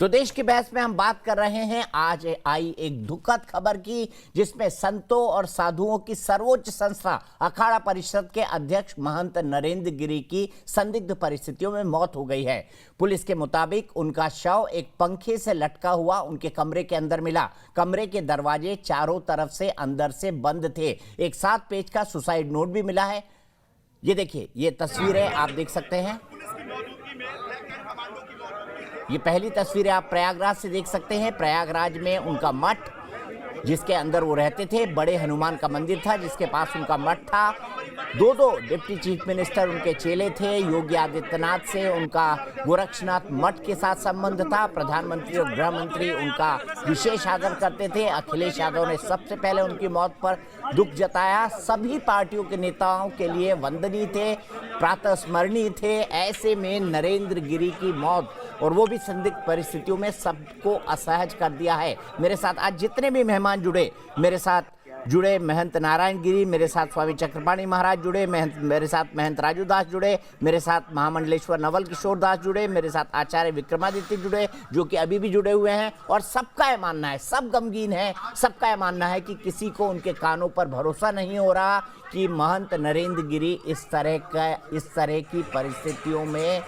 तो देश की बहस में हम बात कर रहे हैं आज आई एक दुखद खबर की, जिसमें संतों और साधुओं की सर्वोच्च संस्था अखाड़ा परिषद के अध्यक्ष महंत नरेंद्र गिरी की संदिग्ध परिस्थितियों में मौत हो गई है। पुलिस के मुताबिक उनका शव एक पंखे से लटका हुआ उनके कमरे के अंदर मिला। कमरे के दरवाजे चारों तरफ से अंदर से बंद थे। एक 7 पेज का सुसाइड नोट भी मिला है। ये देखिए, ये तस्वीरें आप देख सकते हैं। ये पहली तस्वीरें आप प्रयागराज से देख सकते हैं। प्रयागराज में उनका मठ, जिसके अंदर वो रहते थे, बड़े हनुमान का मंदिर था जिसके पास उनका मठ था। दो डिप्टी चीफ मिनिस्टर उनके चेले थे। योगी आदित्यनाथ से उनका गोरक्षनाथ मठ के साथ संबंध था। प्रधानमंत्री और गृह मंत्री उनका विशेष आदर करते थे। अखिलेश यादव ने सबसे पहले उनकी मौत पर दुख जताया। सभी पार्टियों के नेताओं के लिए वंदनीय थे, प्रातः स्मरणीय थे। ऐसे में नरेंद्र गिरी की मौत, और वो भी संदिग्ध परिस्थितियों में, सबको असहज कर दिया है। मेरे साथ आज जितने भी मेहमान जुड़े, मेरे साथ जुड़े महंत नारायण गिरी, मेरे साथ स्वामी चक्रपाणी महाराज जुड़े, मेरे साथ महंत राजू दास जुड़े, मेरे साथ महामंडलेश्वर नवल किशोर दास जुड़े, मेरे साथ आचार्य विक्रमादित्य जुड़े, जो कि अभी भी जुड़े हुए हैं। और सबका यह मानना है, सब गमगीन है, सबका यह मानना है कि किसी को उनके कानों पर भरोसा नहीं हो रहा कि महंत नरेंद्र गिरी इस तरह की परिस्थितियों में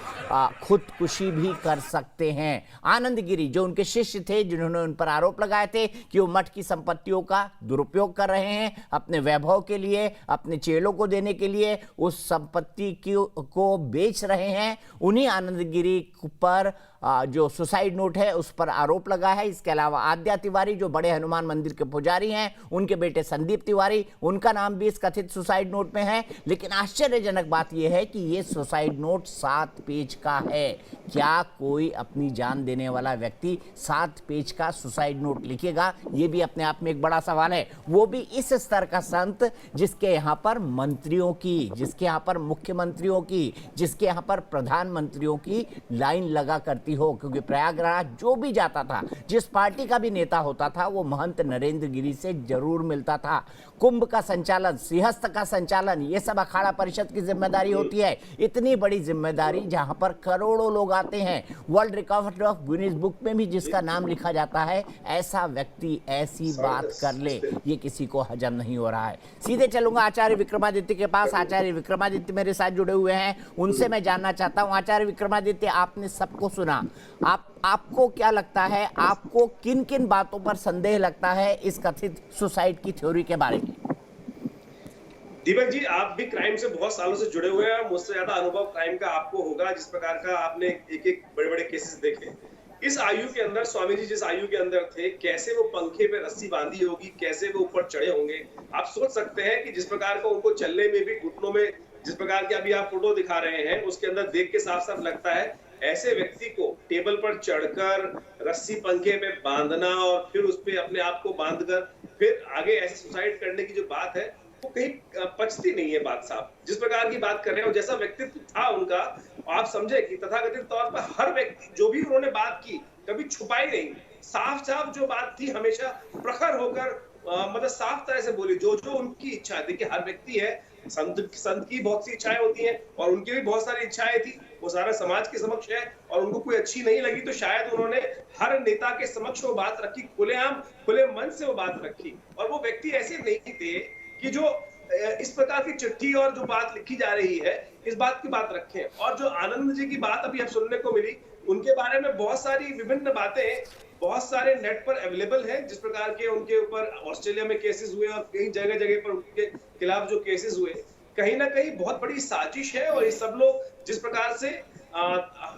खुदकुशी भी कर सकते हैं। आनंद गिरी, जो उनके शिष्य थे, जिन्होंने उन पर आरोप लगाए थे कि वो मठ की संपत्तियों का दुरुपयोग कर रहे हैं अपने वैभव के लिए, अपने चेलों को देने के लिए, उस संपत्ति को बेच रहे हैं, उन्हीं आनंद गिरी पर जो सुसाइड नोट है उस पर आरोप लगा है। इसके अलावा आद्या तिवारी, जो बड़े हनुमान मंदिर के पुजारी हैं, उनके बेटे संदीप तिवारी, उनका नाम भी इस कथित सुसाइड नोट में है। लेकिन आश्चर्यजनक बात यह है कि ये सुसाइड नोट 7 पेज का है। क्या कोई अपनी जान देने वाला व्यक्ति 7 पेज का सुसाइड नोट लिखेगा? ये भी अपने आप में एक बड़ा सवाल है। वो भी इस स्तर का संत, जिसके यहाँ पर मंत्रियों की, जिसके यहाँ पर मुख्यमंत्रियों की, जिसके यहाँ पर प्रधानमंत्रियों की लाइन लगा करती हो। क्योंकि प्रयागराज जो भी जाता था, जिस पार्टी का भी नेता होता था, वो महंत नरेंद्र गिरी से जरूर मिलता था। कुंभ का संचालन, सिंहस्थ का संचालन, ये सब अखाड़ा परिषद की जिम्मेदारी होती है। इतनी बड़ी जिम्मेदारी जहां पर करोड़ों लोग आते हैं। World record of Guinness book में भी जिसका नाम लिखा जाता है, ऐसा व्यक्ति ऐसी बात कर ले, ये किसी को हजम नहीं हो रहा है। सीधे चलूंगा आचार्य विक्रमादित्य के पास। आचार्य विक्रमादित्य मेरे साथ जुड़े हुए हैं, उनसे मैं जानना चाहता हूं। आचार्य विक्रमादित्य, आपने सबको सुना, आपको क्या लगता है, आपको किन किन बातों पर संदेह लगता है इस कथित सुसाइड की थ्योरी के बारे में? दीपक जी, आप भी क्राइम से बहुत सालों से जुड़े हुए हैं। मुझसे ज्यादा अनुभव क्राइम का आपको होगा, जिस प्रकार का आपने एक बड़े-बड़े केसेस देखे। इस आयु के अंदर स्वामी जी जिस आयु के अंदर थे, कैसे वो पंखे पे रस्सी बांधी होगी, कैसे वो ऊपर चढ़े होंगे। आप सोच सकते हैं कि जिस प्रकार का उनको चलने में भी, घुटनों में जिस प्रकार की अभी आप फोटो दिखा रहे हैं, उसके अंदर देख के साफ-साफ लगता है ऐसे व्यक्ति को टेबल पर चढ़कर रस्सी पंखे में बांधना और फिर उस पे अपने आप को बांधकर फिर आगे ऐसे सुसाइड करने की जो बात है, वो कहीं पचती नहीं है बात साहब। जिस प्रकार की बात कर रहे हो, जैसा व्यक्तित्व था उनका, आप समझे कि तथाकथित तौर पर हर व्यक्ति जो भी उन्होंने बात की, कभी छुपाई नहीं, साफ जो बात थी हमेशा प्रखर होकर मतलब साफ तरह से बोली, जो उनकी इच्छा है। देखिए, हर व्यक्ति है, संत की बहुत सी इच्छाएं होती हैं और उनकी भी बहुत सारी इच्छाएं थी, वो सारा समाज के समक्ष है, और उनको कोई अच्छी नहीं लगी तो शायद उन्होंने हर नेता के समक्ष वो बात रखी, खुलेआम खुले मन से वो बात रखी। और वो व्यक्ति ऐसे नहीं थे कि जो इस प्रकार की चिट्ठी और जो बात लिखी जा रही है, इस बात की बात रखें। और जो आनंद जी की बात अभी अब सुनने को मिली, उनके बारे में बहुत सारी विभिन्न बातें बहुत सारे नेट पर अवेलेबल हैं। जिस प्रकार के उनके ऊपर ऑस्ट्रेलिया में केसेस हुए और कई जगह पर उनके खिलाफ जो केसेस हुए, कहीं ना कहीं बहुत बड़ी साजिश है। और ये सब लोग जिस प्रकार से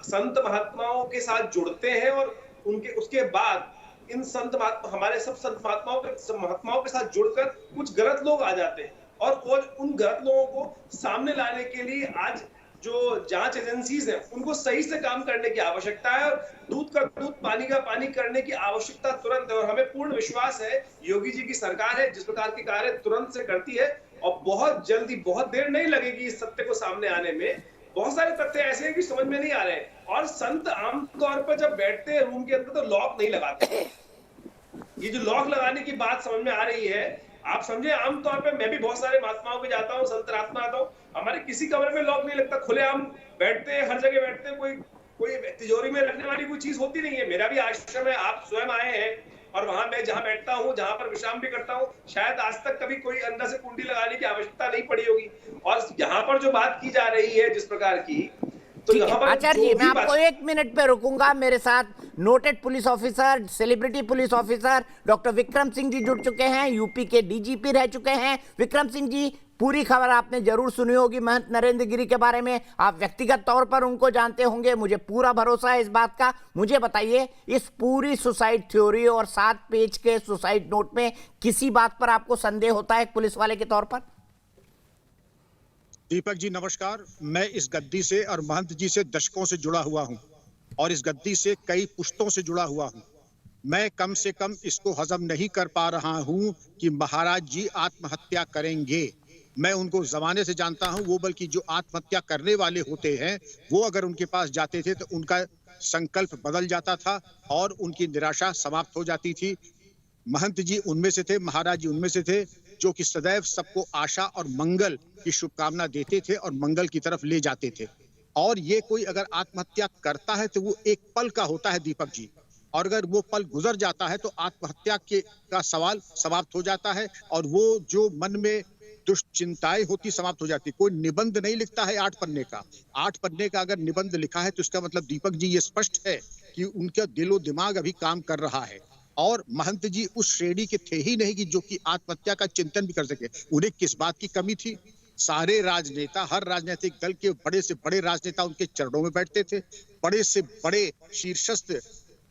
संत महात्माओं के साथ जुड़ते हैं और उनके उसके बाद इन संत महात्मा, हमारे सब संत महात्माओं के साथ जुड़कर कुछ गलत लोग आ जाते हैं, और उन गलत लोगों को सामने लाने के लिए आज जो जांच एजेंसीज हैं, उनको सही से काम करने की आवश्यकता है। और दूध का दूध, पानी का पानी करने की आवश्यकता तुरंत है। और हमें पूर्ण विश्वास है, योगी जी की सरकार है, जिस प्रकार के कार्य तुरंत से करती है, और बहुत जल्दी, बहुत देर नहीं लगेगी इस सत्य को सामने आने में। बहुत सारे तथ्य ऐसे हैं कि समझ में नहीं आ रहे हैं। और संत आमतौर पर जब बैठते हैं रूम के अंदर तो लॉक नहीं लगाते। ये जो लॉक लगाने की बात समझ में आ रही है, आप समझे, आमतौर पे मैं भी बहुत सारे महात्माओं के जाता हूँ, संत महात्मा आता हूँ, हमारे किसी कमरे में लॉक नहीं लगता, खुलेआम बैठते हैं, हर जगह बैठते हैं, कोई कोई तिजोरी में रखने वाली कोई चीज होती नहीं है। मेरा भी आश्रम है, आप स्वयं आए हैं, और वहां मैं जहां बैठता हूं, जहां पर विश्राम भी करता हूं, शायद आज तक कभी कोई अंदर से कुंडी लगाने की आवश्यकता नहीं पड़ी होगी। और यहाँ पर जो बात की जा रही है जिस प्रकार की, तो ठीक है यहाँ पर आचार्य जो जी, भी मैं बात आपको 1 मिनट पे रुकूंगा। मेरे साथ noted police officer, celebrity police officer doctor Vikram Singh ji जुड़ चुके हैं, यूपी के डीजीपी रह चुके हैं। विक्रम सिंह जी, पूरी खबर आपने जरूर सुनी होगी महंत नरेंद्र गिरी के बारे में, आप व्यक्तिगत तौर पर उनको जानते होंगे, मुझे पूरा भरोसा है इस बात का। मुझे बताइए, इस पूरी सुसाइड थ्योरी और 7 पेज के सुसाइड नोट में किसी बात पर आपको संदेह होता है एक पुलिस वाले के तौर पर? दीपक जी नमस्कार। मैं इस गद्दी से और महंत जी से दशकों से जुड़ा हुआ हूं और इस गद्दी से कई पुश्तों से जुड़ा हुआ हूं। मैं कम से कम इसको हजम नहीं कर पा रहा हूं कि महाराज जी आत्महत्या करेंगे। मैं उनको जमाने से जानता हूं, वो बल्कि जो आत्महत्या करने वाले होते हैं वो अगर उनके पास जाते थे तो उनका संकल्प बदल जाता था और उनकी निराशा समाप्त हो जाती थी। महंत जी उनमें से थे, महाराज जी उनमें से थे जो कि सदैव सबको आशा और मंगल की शुभकामना देते थे और मंगल की तरफ ले जाते थे। और ये कोई अगर आत्महत्या करता है तो वो एक पल का होता है दीपक जी, और अगर वो पल गुजर जाता है तो आत्महत्या का सवाल समाप्त हो जाता है और वो जो मन में दुश्चिंताएं होती समाप्त हो जाती। कोई निबंध नहीं लिखता है 8 पन्ने का। 8 पन्ने का अगर निबंध लिखा है तो इसका मतलब दीपक जी ये स्पष्ट है कि उनका दिलो दिमाग अभी काम कर रहा है। और महंत जी उस श्रेणी के थे ही नहीं कि जो कि आत्महत्या का चिंतन भी कर सके। उन्हें किस बात की कमी थी? सारे राजनेता, हर राजनीतिक दल के बड़े से बड़े राजनेता उनके चरणों में बैठते थे। बड़े से बड़े शीर्षस्थ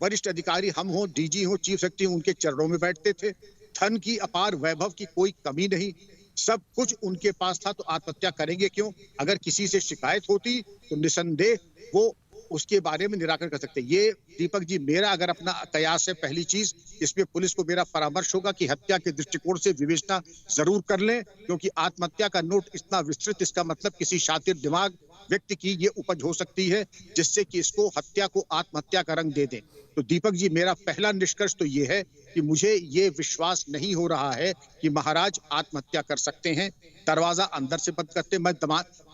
वरिष्ठ अधिकारी, हम हो, डीजी हो, चीफ सेक्रेटरी, उनके चरणों में बैठते थे। धन की अपार वैभव की कोई कमी नहीं, सब कुछ उनके पास था। तो आत्महत्या करेंगे क्यों? अगर किसी से शिकायत होती तो निसंदेह वो उसके बारे में निराकरण कर सकते। ये दीपक जी मेरा अगर अपना कयास है, पहली चीज इसमें पुलिस को मेरा परामर्श होगा कि हत्या के दृष्टिकोण से विवेचना जरूर कर लें, क्योंकि आत्महत्या का नोट इतना विस्तृत, इसका मतलब किसी शातिर दिमाग व्यक्ति की ये उपज हो सकती है जिससे कि इसको हत्या को आत्महत्या का रंग दे दें। तो दीपक जी मेरा पहला निष्कर्ष तो ये है कि मुझे ये विश्वास नहीं हो रहा है कि महाराज आत्महत्या कर सकते हैं। दरवाजा अंदर से बंद करते, मैं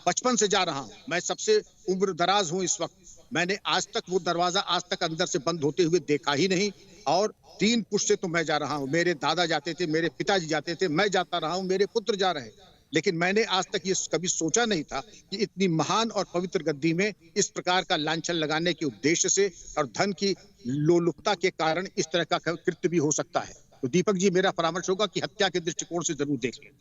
बचपन से जा रहा हूं, मैं सबसे उम्र दराज हूं इस वक्त, मैंने आज तक वो दरवाजा आज तक अंदर से बंद होते हुए देखा ही नहीं। और 3 पुश्त से तो मैं जा रहा हूं, मेरे दादा जाते थे, मेरे पिताजी जाते थे, मैं जाता रहा हूं, मेरे पुत्र जा रहे हैं, लेकिन मैंने आज तक ये कभी सोचा नहीं था कि इतनी महान और पवित्र गद्दी में इस प्रकार का लांछन लगाने के उद्देश्य से और धन की लोलुपता के कारण इस तरह का कृत्य भी हो सकता है। तो दीपक जी मेरा परामर्श होगा कि हत्या के दृष्टिकोण से जरूर देख लें।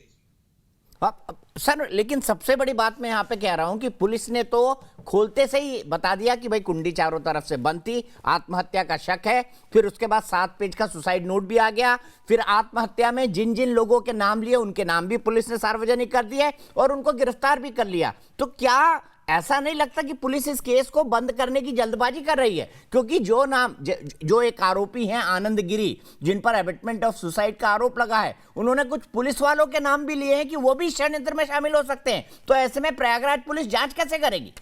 सर, लेकिन सबसे बड़ी बात मैं यहाँ पे कह रहा हूं कि पुलिस ने तो खोलते से ही बता दिया कि भाई कुंडी चारों तरफ से बंद थी, आत्महत्या का शक है। फिर उसके बाद 7 पेज का सुसाइड नोट भी आ गया। फिर आत्महत्या में जिन जिन लोगों के नाम लिए उनके नाम भी पुलिस ने सार्वजनिक कर दिए और उनको गिरफ्तार भी कर लिया। तो क्या ऐसा नहीं लगता कि पुलिस इस केस को बंद करने की जल्दबाजी कर रही है? क्योंकि जो एक आरोपी हैं आनंद गिरी, जिन पर एबेटमेंट ऑफ सुसाइड का आरोप लगा है, उन्होंने कुछ पुलिस वालों के नाम भी लिए हैं कि वो भी षड्यंत्र में शामिल हो सकते हैं। तो ऐसे में प्रयागराज पुलिस जांच कैसे करेगी?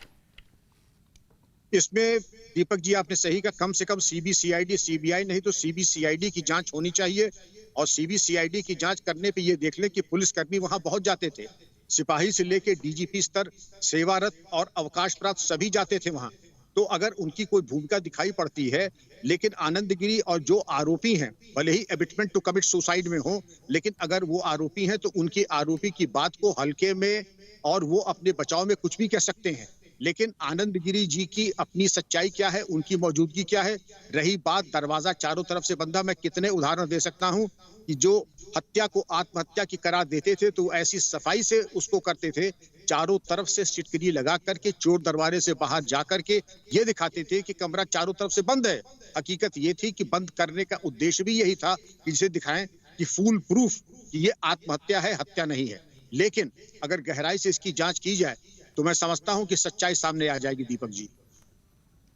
इसमें दीपक जी आपने सही कहा, कम से कम सीबीसीआईडी, सीबीआई नहीं तो सीबीसीआईडी की जांच होनी चाहिए। और सीबीसीआईडी की जांच करने पे ये देख लें कि पुलिसकर्मी वहां बहुत जाते थे, सिपाही से लेके डीजीपी स्तर, सेवारत और अवकाश प्राप्त सभी जाते थे वहां। तो अगर उनकी कोई भूमिका दिखाई पड़ती है, लेकिन आनंद गिरी और जो आरोपी हैं, भले ही एबिटमेंट टू कमिट सुसाइड में हो, लेकिन अगर वो आरोपी हैं तो उनकी आरोपी की बात को हल्के में और वो अपने बचाव में कुछ भी कह सकते हैं। लेकिन आनंद गिरी जी की अपनी सच्चाई क्या है, उनकी मौजूदगी क्या है? रही बात दरवाजा चारों तरफ से बंदा, मैं कितने उदाहरण दे सकता हूं कि जो हत्या को आत्महत्या की करार देते थे तो ऐसी सफाई से उसको करते थे, चारों तरफ से सिटकरी लगा करके चोर दरवाजे से बाहर जा करके ये दिखाते थे कि कमरा चारों तरफ से बंद है। हकीकत ये थी कि बंद करने का उद्देश्य भी यही था कि जिसे दिखाएं कि फुल प्रूफ कि ये आत्महत्या है, हत्या नहीं है। लेकिन अगर गहराई से इसकी जांच की जाए तो मैं समझता हूं कि सच्चाई सामने आ जाएगी। दीपक जी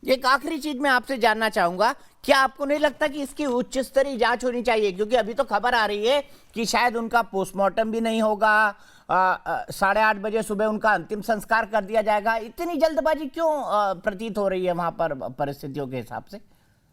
एक आखिरी चीज मैं आपसे जानना चाहूंगा, क्या आपको नहीं लगता कि इसकी उच्च स्तरीय जांच होनी चाहिए? क्योंकि अभी तो खबर आ रही है कि शायद उनका पोस्टमार्टम भी नहीं होगा, 8:30 बजे सुबह उनका अंतिम संस्कार कर दिया जाएगा। इतनी जल्दबाजी क्यों प्रतीत हो रही है वहां पर परिस्थितियों के हिसाब से?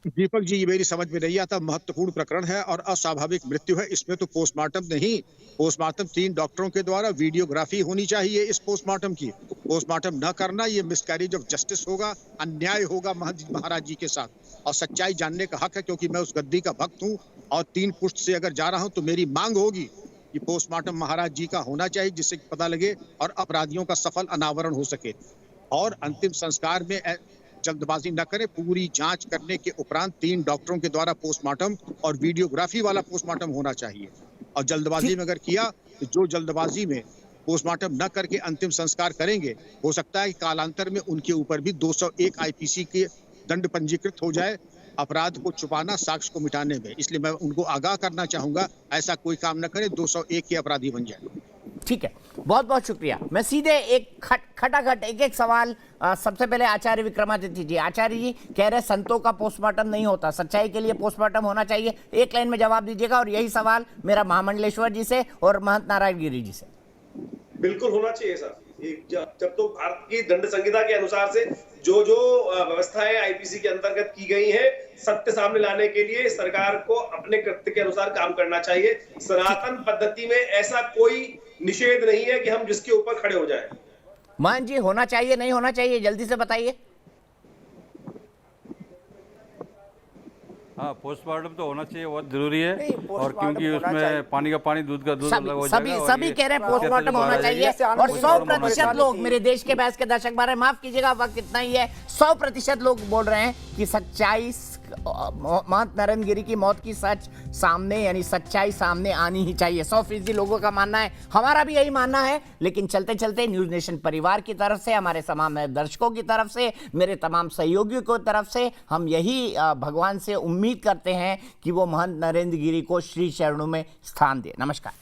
दीपक जी, ये मेरी समझ में नहीं आता। महत्वपूर्ण प्रकरण है और अस्वाभाविक मृत्यु है। इसमें तो पोस्टमार्टम नहीं, पोस्टमार्टम 3 डॉक्टरों के द्वारा वीडियोग्राफी होनी चाहिए इस पोस्टमार्टम की। पोस्टमार्टम न करना ये मिसकैरेज ऑफ जस्टिस होगा, अन्याय होगा महंत जी महाराज जी के साथ। और सच्चाई जानने का हक है, क्योंकि मैं उस गद्दी का भक्त हूँ और 3 पुष्ट से अगर जा रहा हूँ तो मेरी मांग होगी कि पोस्टमार्टम महाराज जी का होना चाहिए, जिससे पता लगे और अपराधियों का सफल अनावरण हो सके। और अंतिम संस्कार में जल्दबाजी न करें, पूरी जांच करने के उपरांत 3 डॉक्टरों के द्वारा पोस्टमार्टम और वीडियोग्राफी वाला पोस्टमार्टम होना चाहिए। और जल्दबाजी में अगर किया तो जो जल्दबाजी में पोस्टमार्टम न करके अंतिम संस्कार करेंगे, हो सकता है कि कालांतर में उनके ऊपर भी 201 आईपीसी के दंड पंजीकृत हो जाए, अपराध को छुपाना, साक्ष्य को मिटाने में। इसलिए मैं उनको आगाह करना चाहूंगा, ऐसा कोई काम न करें, 201 के अपराधी बन जाए। ठीक है, बहुत बहुत शुक्रिया। मैं सीधे एक खटाखट एक सवाल सबसे पहले आचार्य विक्रमादित्य जी। आचार्य जी कह रहे संतों का पोस्टमार्टम नहीं होता, सच्चाई के लिए पोस्टमार्टम होना चाहिए। एक लाइन में जवाब दीजिएगा। और यही सवाल मेरा महामंडलेश्वर जी से और महंत नारायण गिरी जी से। बिल्कुल होना चाहिए सर। जब तो भारत की दंड संहिता के अनुसार से जो व्यवस्थाएं आईपीसी के अंतर्गत की गई हैं, सत्य सामने लाने के लिए सरकार को अपने कृत्य के अनुसार काम करना चाहिए। सनातन पद्धति में ऐसा कोई निषेध नहीं है कि हम जिसके ऊपर खड़े हो जाएं। मान जी, होना चाहिए नहीं होना चाहिए, जल्दी से बताइए। हाँ, पोस्टमार्टम तो होना चाहिए, बहुत जरूरी है। और क्योंकि उसमें पानी का पानी, दूध का दूध अलग हो जाएगा। सभी कह रहे हैं पोस्टमार्टम होना चाहिए। और 100% लोग, मेरे देश के बहस के दर्शक बारे, माफ कीजिएगा वक्त इतना ही है, 100% लोग बोल रहे हैं कि सच्चाई, महंत नारायण गिरी की मौत की सच सामने, यानी सच्चाई सामने आनी ही चाहिए। 100% लोगों का मानना है, हमारा भी यही मानना है। लेकिन चलते चलते न्यूज नेशन परिवार की तरफ से, हमारे तमाम दर्शकों की तरफ से, मेरे तमाम सहयोगियों की तरफ से हम यही भगवान से उम्मीद करते हैं कि वो महंत नरेंद्र गिरी को श्री चरणों में स्थान दे। नमस्कार।